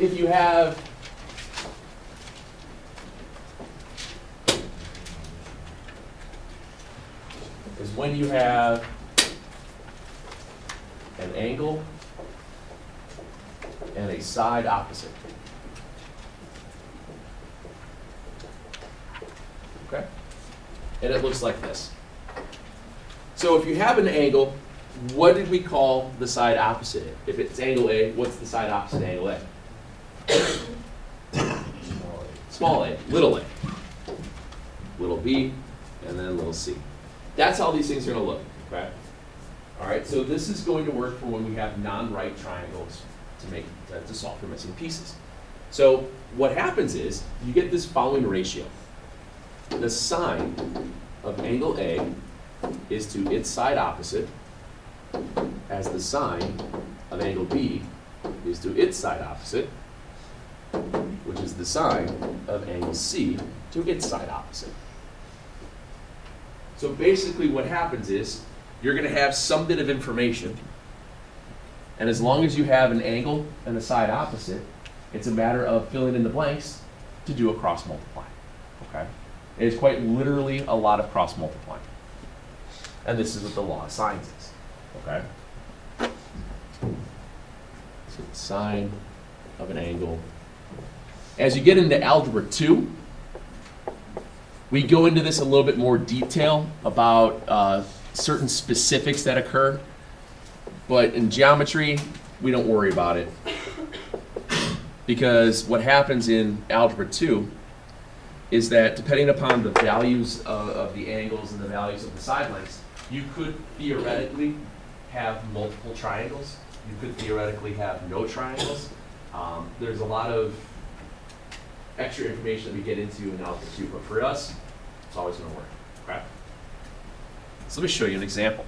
if you have is when you have an angle and a side opposite. Okay? And it looks like this. So if you have an angle, what did we call the side opposite? If it's angle A, what's the side opposite angle A? Small a, little a. Little b, and then little c. That's how these things are going to look, okay? All right, so this is going to work for when we have non-right triangles to solve for missing pieces. So what happens is you get this following ratio. The sine of angle A is to its side opposite as the sine of angle B is to its side opposite, which is the sine of angle C to its side opposite. So basically what happens is you're going to have some bit of information, and as long as you have an angle and a side opposite, it's a matter of filling in the blanks to do a cross multiply. Okay? It is quite literally a lot of cross multiplying. And this is what the law of sines is. Okay? So the sine of an angle. As you get into algebra 2, we go into this a little bit more detail about certain specifics that occur. But in geometry, we don't worry about it. Because what happens in algebra 2 is that depending upon the values of the angles and the values of the side lengths, you could theoretically have multiple triangles. You could theoretically have no triangles. There's a lot of extra information that we get into in algebra 2, but for us, it's always going to work. Okay? So let me show you an example.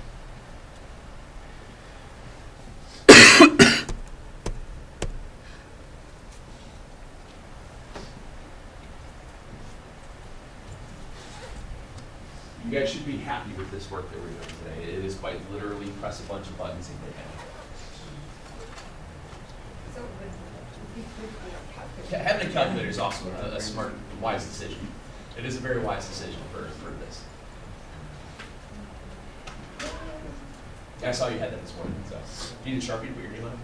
You guys should be happy with this work that we're doing today. It is quite literally press a bunch of buttons and hit enter. Having a calculator is also a smart, wise decision. It is a very wise decision for this. I saw you had that this morning. So, do you need a Sharpie to put your name on it?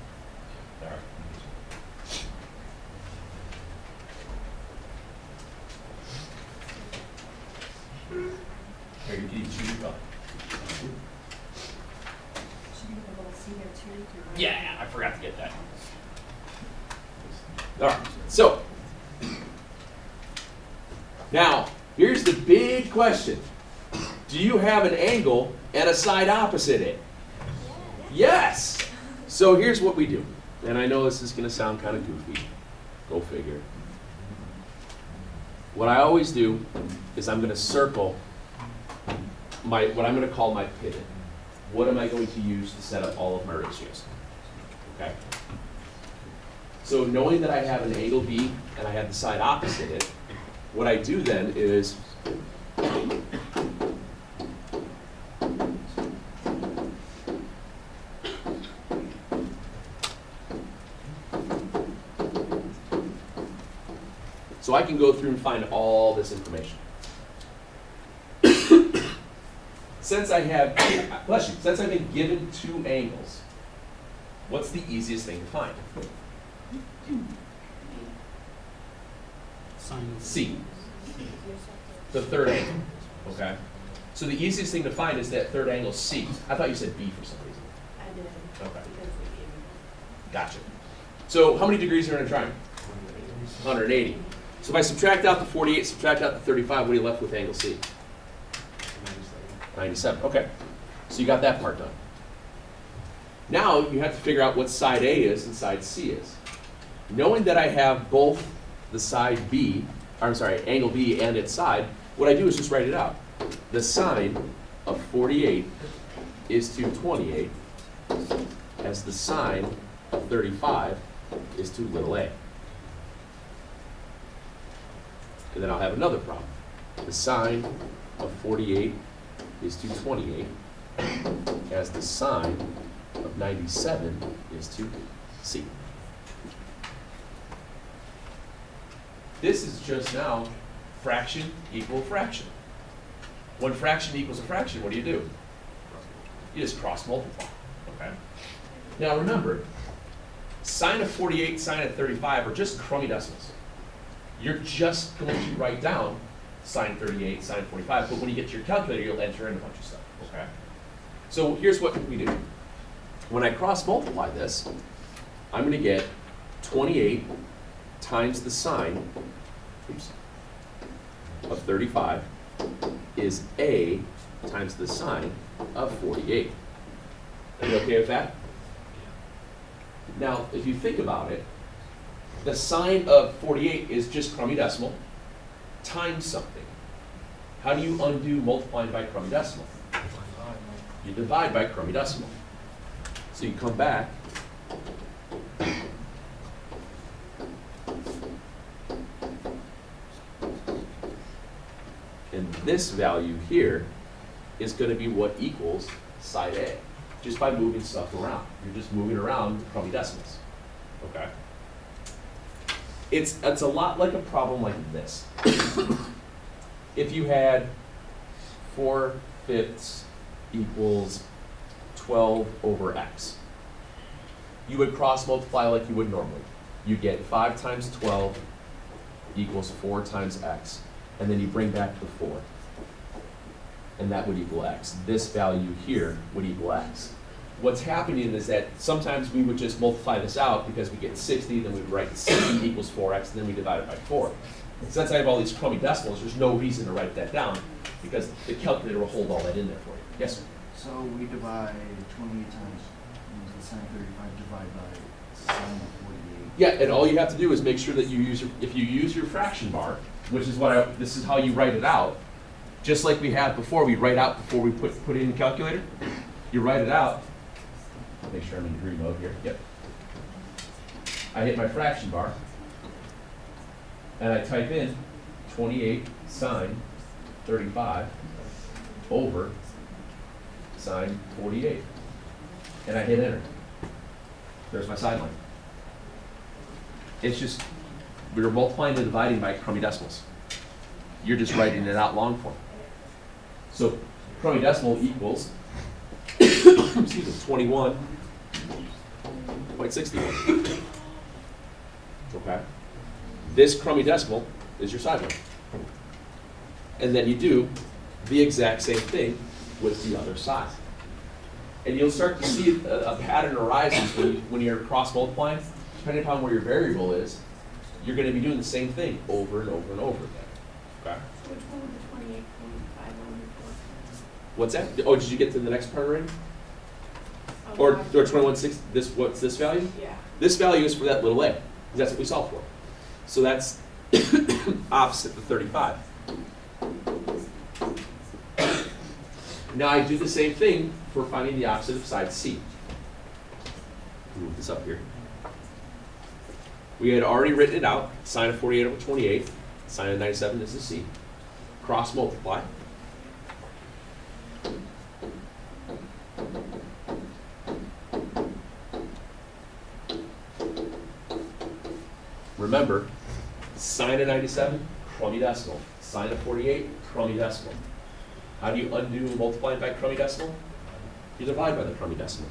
All right. Here, you can choose your color. Should we have a little C there too? Yeah, I forgot to get that. All right, so now here's the big question. Do you have an angle and a side opposite it? Yes. So here's what we do. And I know this is going to sound kind of goofy. Go figure. What I always do is I'm going to circle what I'm going to call my pivot. What am I going to use to set up all of my ratios? Okay. So knowing that I have an angle B and I have the side opposite it, what I do then is so I can go through and find all this information. Since I've been given two angles, what's the easiest thing to find? C, the third angle, okay? So the easiest thing to find is that third angle C. I thought you said B for some reason. I did. Okay. Gotcha. So how many degrees are in a triangle? 180. So if I subtract out the 48, subtract out the 35, what are you left with angle C? 97. Okay. So you got that part done. Now you have to figure out what side A is and side C is. Knowing that I have both the side B, angle B and its side, what I do is just write it out. The sine of 48 is to 28 as the sine of 35 is to little a. And then I'll have another problem. The sine of 48 is to 28 as the sine of 97 is to C. This is just now fraction equal fraction. When fraction equals a fraction, what do? You just cross multiply, okay? Now remember, sine of 48, sine of 35 are just crummy decimals. You're just going to write down sine 38, sine 45, but when you get to your calculator, you'll enter in a bunch of stuff, okay? So here's what we do. When I cross multiply this, I'm going to get 28 times the sine of 35 is a times the sine of 48. Are you okay with that? Now, if you think about it, the sine of 48 is just crummy decimal times something. How do you undo multiplying by crummy decimal? You divide by crummy decimal. So you come back, and this value here is going to be what equals side A, just by moving stuff around. You're just moving around crummy decimals, okay? It's a lot like a problem like this. If you had 4/5 equals 12 over x, you would cross multiply like you would normally. You get 5 times 12 equals 4 times x, and then you bring back the 4, and that would equal x. This value here would equal x. What's happening is that sometimes we would just multiply this out because we get 60, then we would write 60 equals 4x, and then we divide it by 4. Since I have all these crummy decimals, there's no reason to write that down because the calculator will hold all that in there for you. Yes, sir? So we divide 28 times the sine 35 divided by sine 48. Yeah, and all you have to do is make sure that you use if you use your fraction bar, which is this is how you write it out, just like we had before, we write out before we put it in the calculator. You write it out. Make sure I'm in degree mode here. Yep. I hit my fraction bar, and I type in 28 sine 35 over sine 48, and I hit enter. There's my side line. It's just, we're multiplying and dividing by crummy decimals. You're just writing it out long form. So crummy decimal equals, excuse me, 21.61. Okay? This crummy decimal is your side line. And then you do the exact same thing with the other side. And you'll start to see a pattern arises when you're cross multiplying. Depending upon where your variable is, you're going to be doing the same thing over and over and over again. Okay? Which one would the 28.5 one before? What's that? Oh, did you get to the next part already? Or 21.6, what's this value? Yeah. This value is for that little a, because that's what we solved for. So that's opposite the 35. Now I do the same thing for finding the opposite of side C. Move this up here. We had already written it out, sine of 48 over 28, sine of 97 is the C. Cross multiply. Remember, sine of 97, crummy decimal. Sine of 48, crummy decimal. How do you undo multiplying by crummy decimal? You divide by the crummy decimal.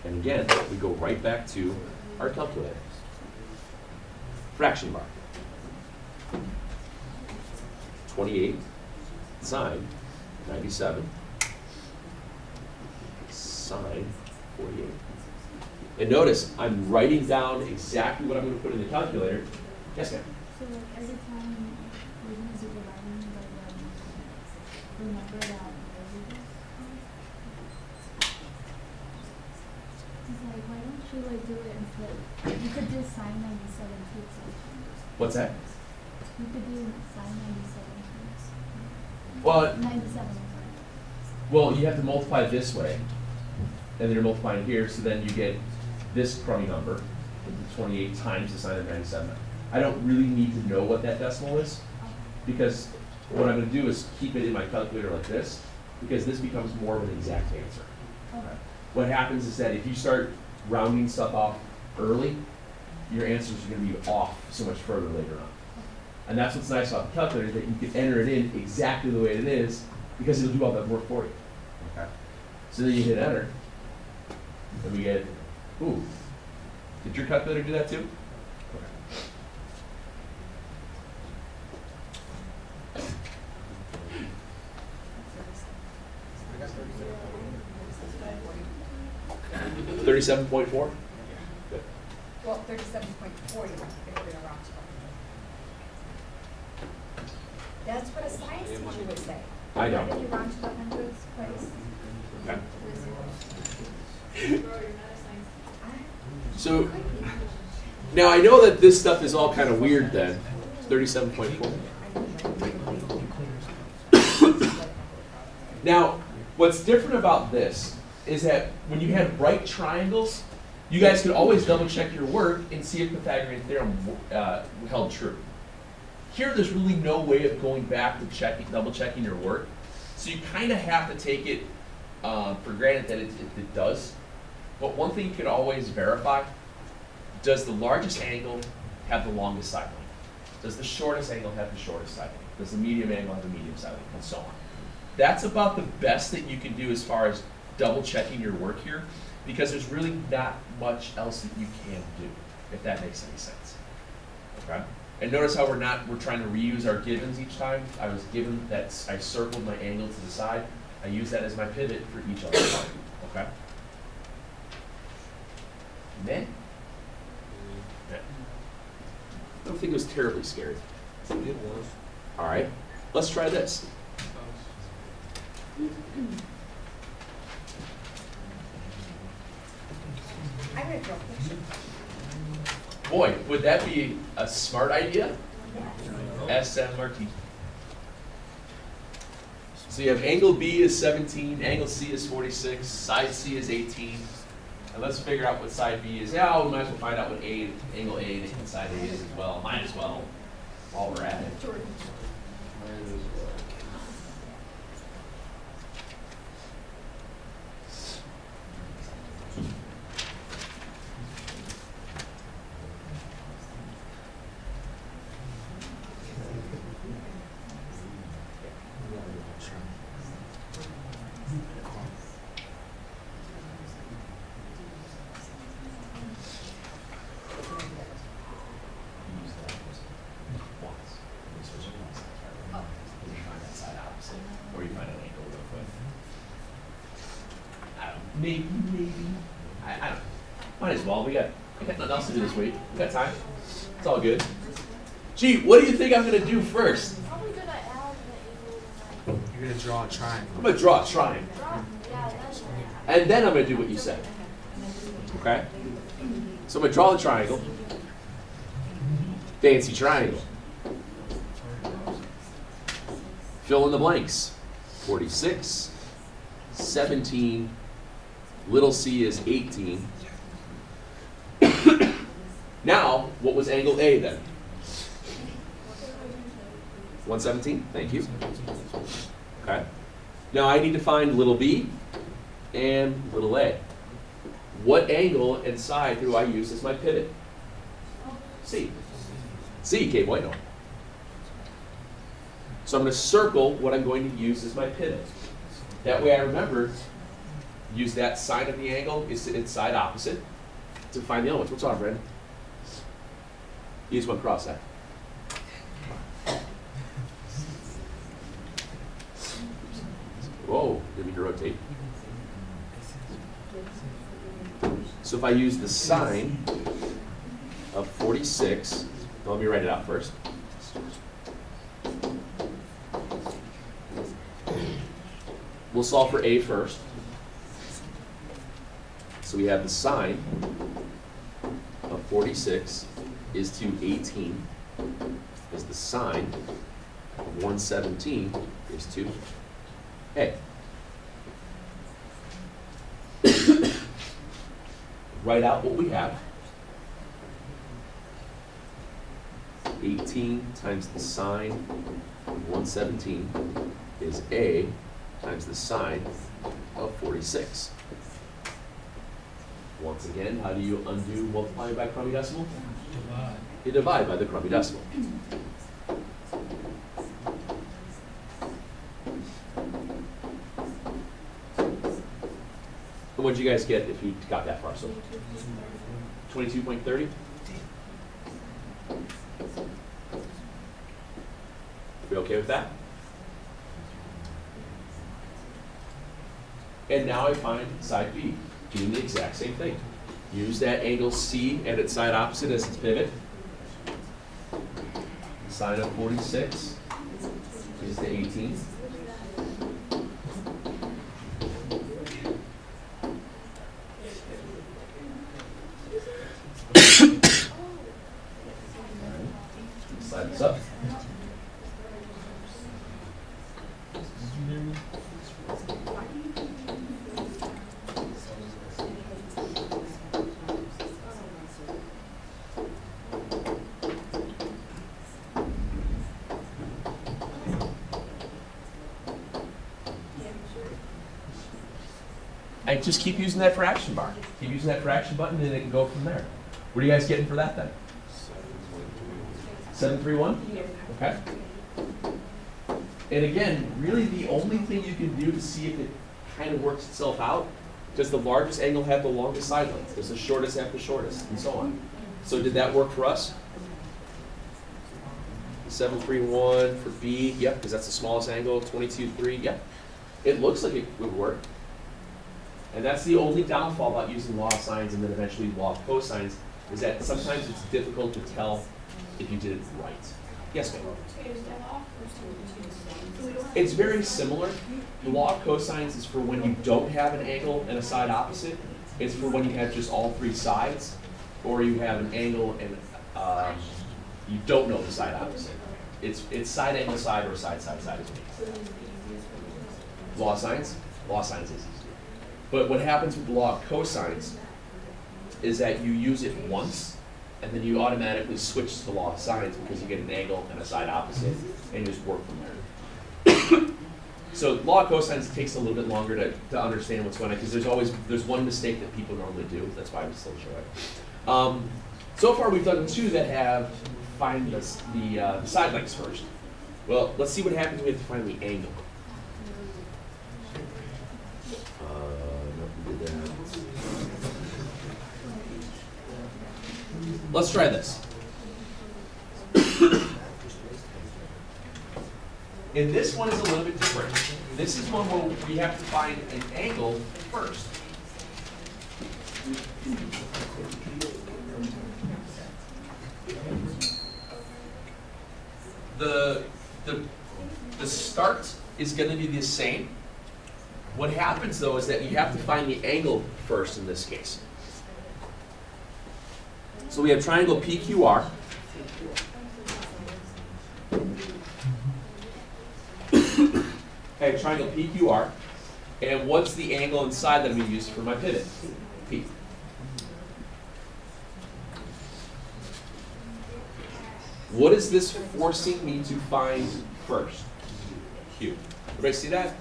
And again, we go right back to our calculator. Fraction bar. 28 sine 97 sine 48. And notice, I'm writing down exactly what I'm going to put in the calculator. Yes, ma'am? So like every time we're going to do dividing by remember that variable? It's like, why don't you like do it instead? You could do sine 97 too. What's that? You could do sine 97 too. Well, 97. well, you have to multiply this way, and then you're multiplying here, so then you get this crummy number, the 28 times the sine of 97. I don't really need to know what that decimal is, because what I'm going to do is keep it in my calculator like this, because this becomes more of an exact answer. Okay. What happens is that if you start rounding stuff off early, your answers are gonna be off so much further later on. And that's what's nice about the calculator, is that you can enter it in exactly the way it is, because it'll do all that work for you. Okay. So then you hit enter, and we get, ooh, did your calculator do that too? Okay. 37.4? Well, 37.40, if we're gonna round to. That's what a science teacher would say. I know. If you round to the hundredths place. Okay. Bro, you're not a science So, now I know that this stuff is all kind of weird then. 37.4. Now, what's different about this is that when you had right triangles, you guys could always double check your work and see if Pythagorean theorem held true. Here, there's really no way of going back to double checking your work. So you kind of have to take it for granted that it does. But one thing you could always verify, does the largest angle have the longest side length? Does the shortest angle have the shortest side length? Does the medium angle have the medium side length? And so on. That's about the best that you can do as far as double checking your work here, because there's really not much else that you can do, if that makes any sense. Okay? And notice how we're trying to reuse our givens each time. I was given that, I circled my angle to the side. I use that as my pivot for each other part. Okay? Then, I don't think it was terribly scary. It was. All right, let's try this. I'm gonna draw a picture. Boy, would that be a smart idea? SM Marquis. So you have angle B is 17, angle C is 46, side C is 18. And let's figure out what side B is. Yeah, we might as well find out what angle A and side A is as well. Might as well, while we're at it. Jordan. Maybe. I don't know. Might as well. We got nothing else to do this week. We got time. It's all good. Gee, what do you think I'm gonna do first? Probably gonna add the angle You're gonna draw a triangle. I'm gonna draw a triangle. yeah, that's right. And then I'm gonna do what you said. Okay? So I'm gonna draw the triangle. Fancy triangle. Fill in the blanks. 46, 17, little c is 18. Now, what was angle A then? 117, thank you. Okay. Now I need to find little b and little a. What angle and side do I use as my pivot? C. C, que bueno. So I'm going to circle what I'm going to use as my pivot. That way I remember, use that side of the angle, it's side opposite, to find the elements. What's on, Brandon? You just want to cross that. Whoa, didn't mean to rotate. So if I use the sine of 46, let me write it out first. We'll solve for a first. So we have the sine of 46 is to 18 is the sine of 117 is to a. Write out what we have. 18 times the sine of 117 is a times the sine of 46. Once again, how do you undo multiplying by crummy decimal? Divide. You divide by the crummy decimal. And what'd you guys get if you got that far? So 22.30? We okay with that? And now I find side B, doing the exact same thing. Use that angle C at its side opposite as its pivot. Sine of 46 is the 18. Slide this up. I just keep using that fraction bar. Keep using that fraction button and it can go from there. What are you guys getting for that then? 731? Okay. And again, really the only thing you can do to see if it kind of works itself out, does the largest angle have the longest side length? Does the shortest have the shortest? And so on. So did that work for us? 731 for B, yep, because that's the smallest angle. 22.3, yep. It looks like it would work. And that's the only downfall about using law of sines and then eventually law of cosines, is that sometimes it's difficult to tell if you did it right. Yes, ma'am? It's very similar. The law of cosines is for when you don't have an angle and a side opposite. It's for when you have just all three sides, or you have an angle and you don't know the side opposite. It's side angle side or side side side is me. Law of sines? Law of sines is easier. But what happens with the law of cosines is that you use it once, and then you automatically switch to the law of sines because you get an angle and a side opposite, and you just work from there. So law of cosines takes a little bit longer to understand what's going on, because there's one mistake that people normally do. That's why we still show it. So far we've done two that have find the side lengths first. Well, let's see what happens when we have to find the angle. Let's try this. And this one is a little bit different. This is one where we have to find an angle first. The start is going to be the same. What happens though is that you have to find the angle first in this case. So we have triangle PQR. Okay, triangle PQR. And what's the angle inside that I'm going to use for my pivot? P. What is this forcing me to find first? Q. Everybody see that?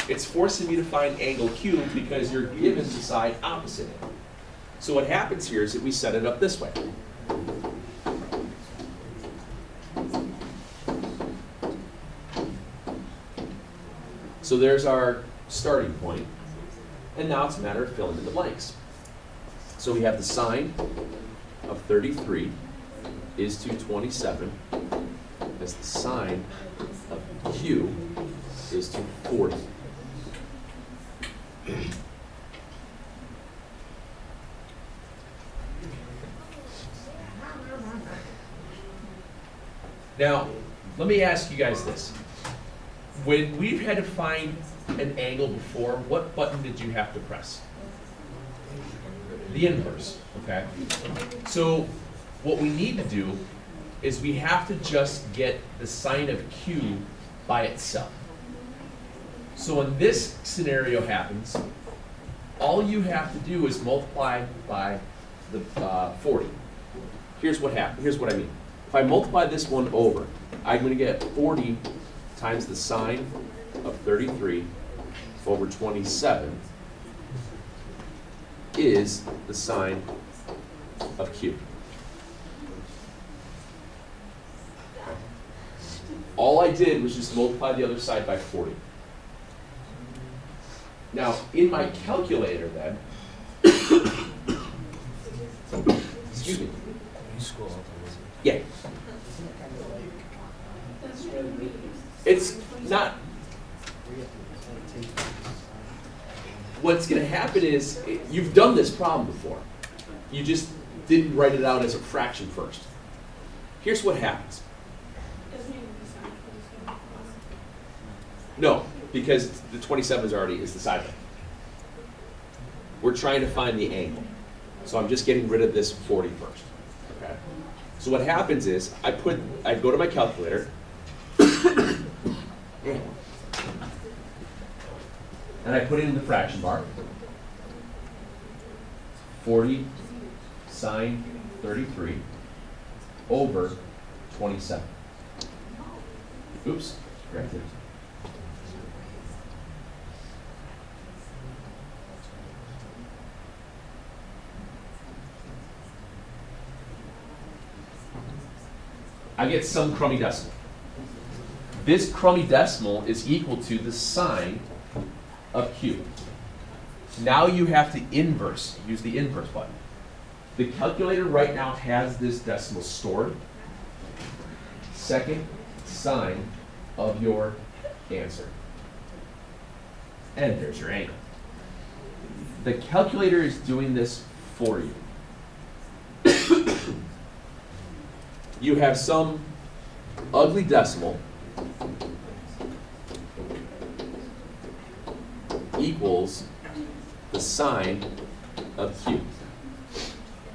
It's forcing me to find angle Q because you're given the side opposite it. So what happens here is that we set it up this way. So there's our starting point, and now it's a matter of filling in the blanks. So we have the sine of 33 is to 27, as the sine of Q is to 40. Now, let me ask you guys this. When we've had to find an angle before, what button did you have to press? The inverse, okay? So what we need to do is we have to just get the sine of Q by itself. So when this scenario happens, all you have to do is multiply by the 40. Here's what happens. Here's what I mean. If I multiply this one over, I'm going to get 40 times the sine of 33 over 27 is the sine of Q. All I did was just multiply the other side by 40. Now, in my calculator then, excuse me, You scroll up a little. yeah, it's not, what's gonna happen is, you've done this problem before. You just didn't write it out as a fraction first. Here's what happens. Doesn't even be signed, but it's gonna No, because the 27 is the side length. We're trying to find the angle. So I'm just getting rid of this 40 first. Okay? So what happens is I go to my calculator and I put it in the fraction bar. 40 sine 33 over 27. Oops, corrected. I get some crummy decimal. This crummy decimal is equal to the sine of Q. Now you have to use the inverse button. The calculator right now has this decimal stored. Second sine of your answer. And there's your angle. The calculator is doing this for you. You have some ugly decimal equals the sine of Q,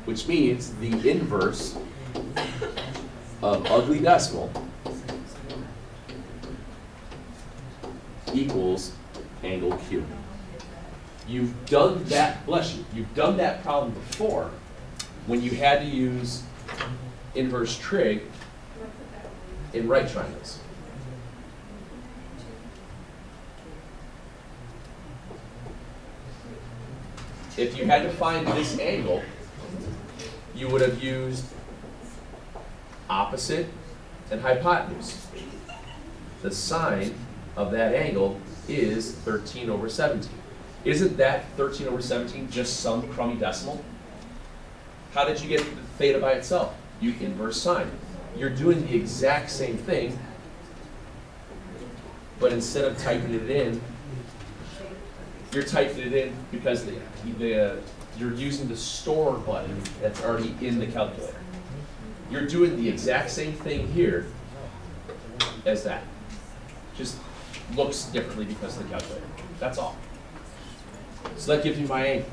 which means the inverse of ugly decimal equals angle Q. You've done that, bless you, you've done that problem before when you had to use inverse trig in right triangles. If you had to find this angle, you would have used opposite and hypotenuse. The sine of that angle is 13 over 17. Isn't that 13 over 17 just some crummy decimal? How did you get the theta by itself? You inverse sine. You're doing the exact same thing, but instead of typing it in, you're typing it in because you're using the store button that's already in the calculator. You're doing the exact same thing here as that. Just looks differently because of the calculator. That's all. So that gives me my angle.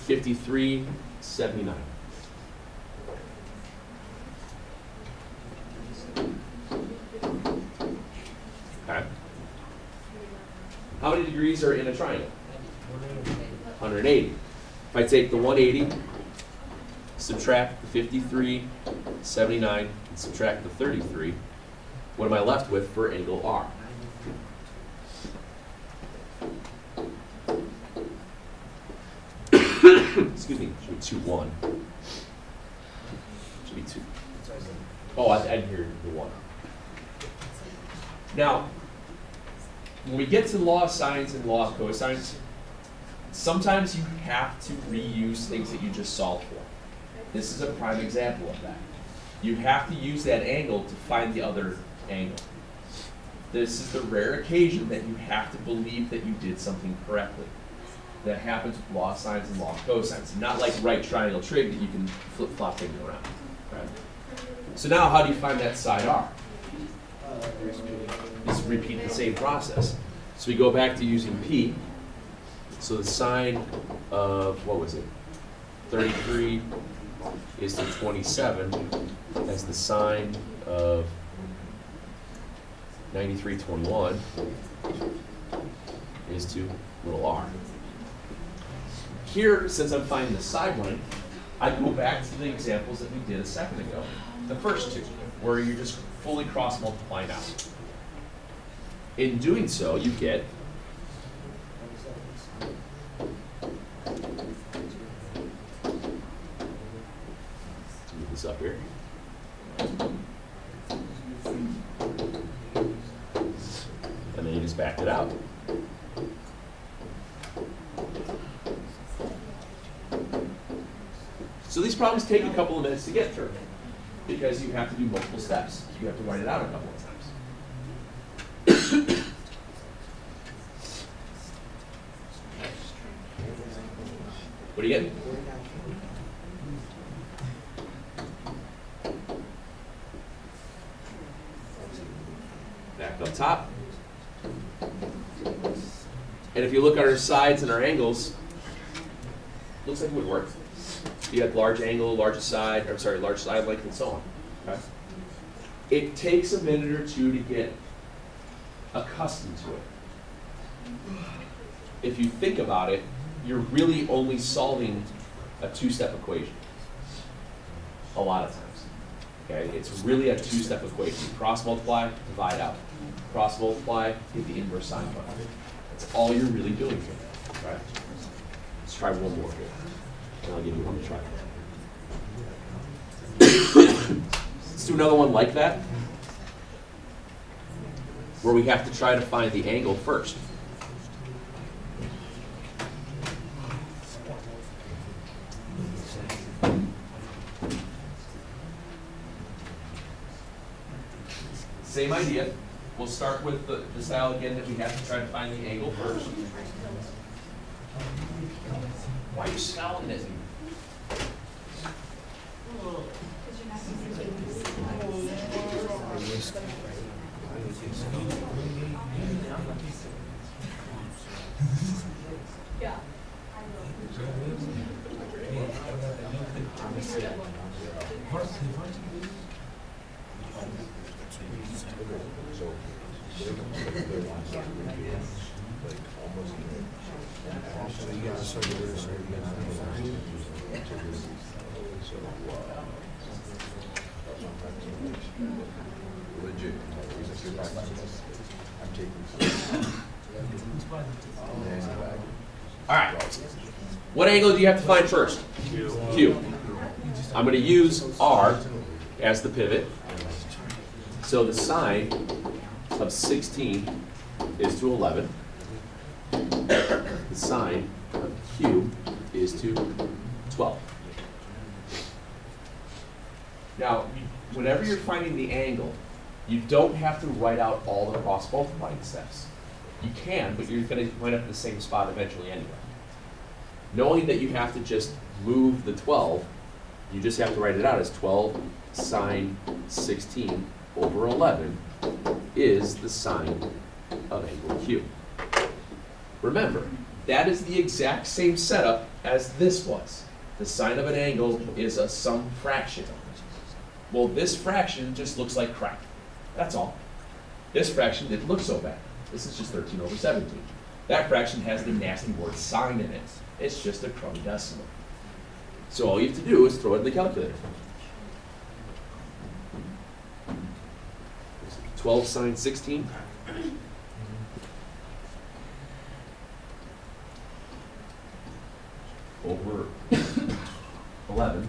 53.79. Okay. How many degrees are in a triangle? 180. If I take the 180, subtract the 53.79, and subtract the 33, what am I left with for angle R? Excuse me, should be 2-1. Should be 2. Oh, I didn't hear the 1. Now, when we get to law of sines and law of cosines, sometimes you have to reuse things that you just solved for. This is a prime example of that. You have to use that angle to find the other angle. This is the rare occasion that you have to believe that you did something correctly. That happens with law of sines and law of cosines. Not like right triangle trig that you can flip-flop things around. Right? So now how do you find that side R? Just repeat the same process. So we go back to using P. So the sine of, what was it? 33 is to 27 as the sine of 93.21 is to little r. Here, since I'm finding the side length, I go back to the examples that we did a second ago. The first two, where you're just fully cross-multiplying out. In doing so, you get up here. And then you just backed it out. So these problems take a couple of minutes to get through because you have to do multiple steps. You have to write it out a couple of times. What are you getting? Back up top. And if you look at our sides and our angles, looks like it would work. You have large angle, large side, or sorry, large side length, and so on. Okay? It takes a minute or two to get accustomed to it. If you think about it, you're really only solving a two-step equation. A lot of times. Okay? It's really a two-step equation. Cross multiply, divide out. Cross multiply, get the inverse sine function. That's all you're really doing here. Right? Let's try one more here. And I'll give you one to try. Let's do another one like that, where we have to try to find the angle first. Same idea. We'll start with the style again that we have to try to find the angle first. Why are you scowling at me? Yeah. Legit. I'm taking. All right. What angle do you have to find first? Q. I'm going to use R as the pivot. So the sine of 16 is to 11. The sine of Q is to 12. Now, whenever you're finding the angle, you don't have to write out all the cross multiplying steps. You can, but you're going to wind up in the same spot eventually anyway. Knowing that you have to just move the 12, you just have to write it out as 12 sine 16 over 11 is the sine of angle Q. Remember, that is the exact same setup as this was. The sine of an angle is a some fraction. Well, this fraction just looks like crap. That's all. This fraction didn't look so bad. This is just 13 over 17. That fraction has the nasty word sine in it. It's just a crummy decimal. So all you have to do is throw it in the calculator. 12 sine 16. Over 11.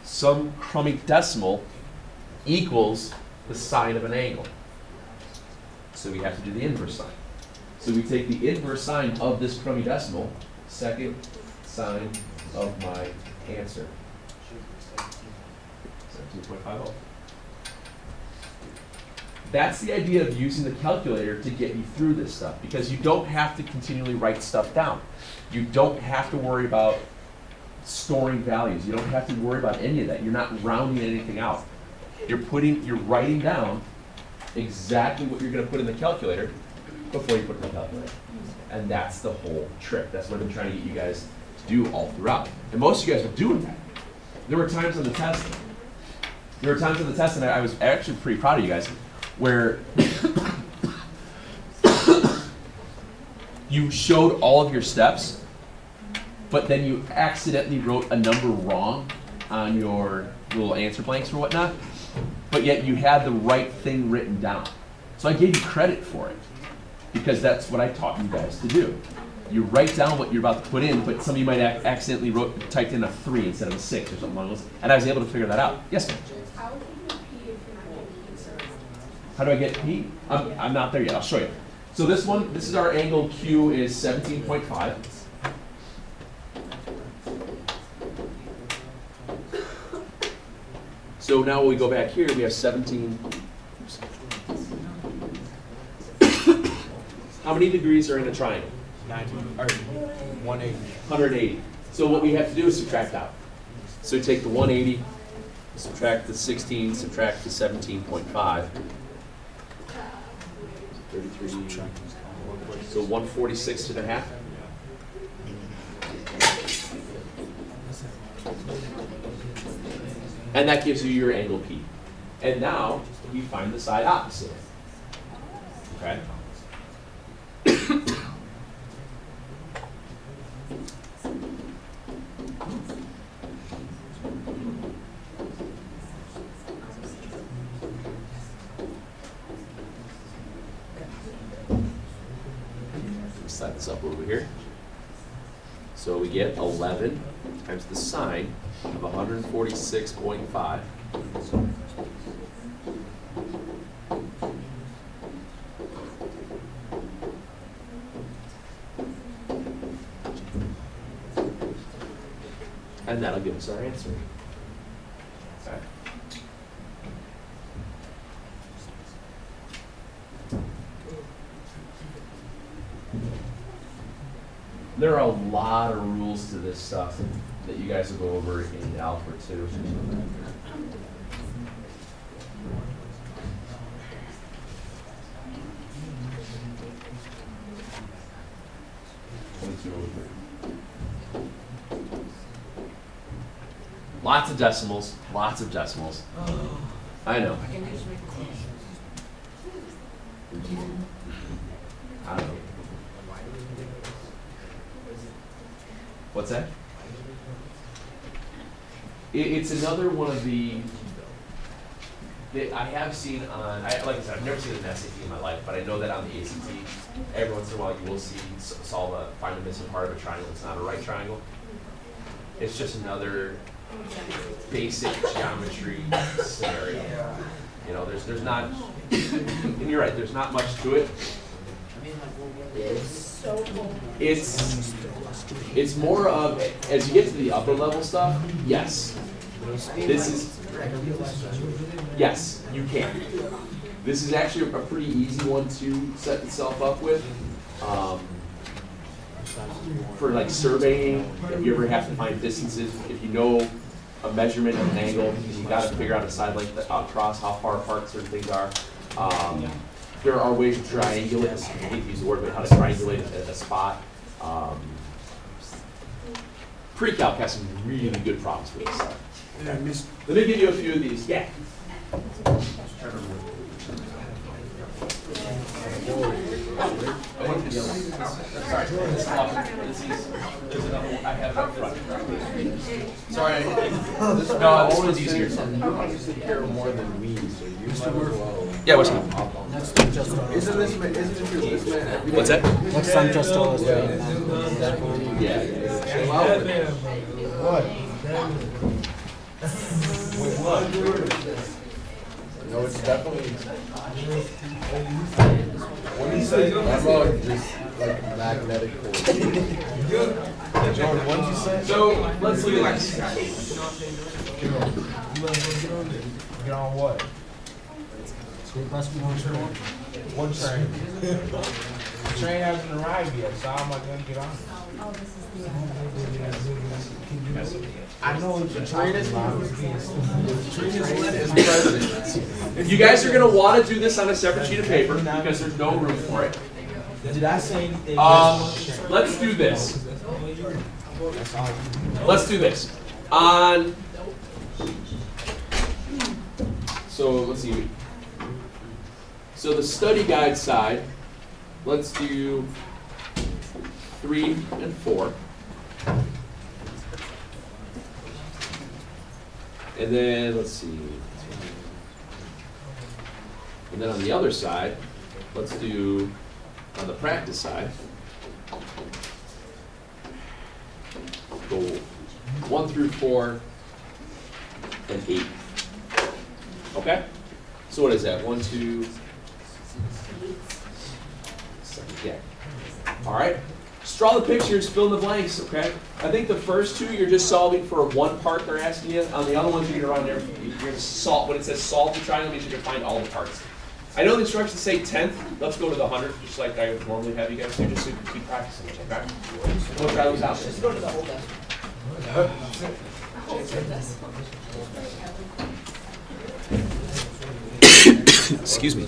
Some crummy decimal equals the sine of an angle. So we have to do the inverse sine. So we take the inverse sine of this crummy decimal, second sine of my answer. 17.50. That's the idea of using the calculator to get you through this stuff, because you don't have to continually write stuff down. You don't have to worry about storing values. You don't have to worry about any of that. You're not rounding anything out. You're writing down exactly what you're going to put in the calculator before you put it in the calculator. And that's the whole trick. That's what I've been trying to get you guys to do all throughout. And most of you guys are doing that. There were times on the test, and I was actually pretty proud of you guys, where you showed all of your steps, but then you accidentally wrote a number wrong on your little answer blanks or whatnot, but yet you had the right thing written down. So I gave you credit for it, because that's what I taught you guys to do. you write down what you're about to put in, but some of you might accidentally typed in a 3 instead of a 6 or something along those. And I was able to figure that out. Yes, ma'am. How can you P if you're not getting P, sir? How do I get P? I'm not there yet. I'll show you. So this one, this is our angle Q is 17.5. So now when we go back here, we have 17. Oops. How many degrees are in a triangle? 180. 180. So what we have to do is subtract out. So take the 180, subtract the 16, subtract the 17.5. 33. So 146 and a half. And that gives you your angle P. And now we find the side opposite. Okay? Set this up over here. So we get 11 times the sine of 146.5. And that'll give us our answer. Okay. There are a lot of rules to this stuff that you guys will go over in Algebra 2. Lots of decimals, lots of decimals. I know. I don't know. What's that? It's another one of the that I have seen on, like I said, I've never seen an SAT in my life, but I know that on the ACT, every once in a while you will see find the missing part of a triangle. It's not a right triangle. It's just another basic geometry scenario. You know, there's not, and you're right, there's not much to it. It's more of, as you get to the upper level stuff, yes. This is, yes, you can. This is actually a pretty easy one to set itself up with. For like surveying, if you ever have to find distances, if you know a measurement of an angle, you got to figure out a side length across, how far apart certain things are. There are ways to triangulate, I hate to use the word, but how to triangulate a spot. Pre-calc has some really good problems with this stuff. Okay. Let me give you a few of these. Yeah. There's another one I have up front. Sorry. No, this one's easier. More than me, so you might as well. Yeah, what's that? Isn't this man? What's that? Next time, just tell us. Yeah. Chill out with it. No, it's definitely. What do you say? I'm about just like magnetic force. John, what did you say? So let's look at this. Get on what? What train? The train hasn't arrived yet, so how am I going to get on? Oh, this is the. I know what you're talking about. You guys are going to want to do this on a separate sheet of paper because there's no room for it. Did I say anything? Let's do this. Let's do this. So let's see. So the study guide side, let's do 3 and 4. And then, let's see. And then on the other side, let's do, on the practice side, go 1 through 4 and 8. Okay? So what is that? 1, 2, yeah. All right. Just draw the pictures, fill in the blanks, okay? I think the first two you're just solving for one part they're asking you. On the other ones you're gonna run there, you're gonna solve, when it says solve the triangle, means you're gonna find all the parts. I know the instructions say 10th. Let's go to the 100th, just like I would normally have you guys do, just so you can keep practicing, okay? We'll try those out. Just go to the whole desk. Excuse me.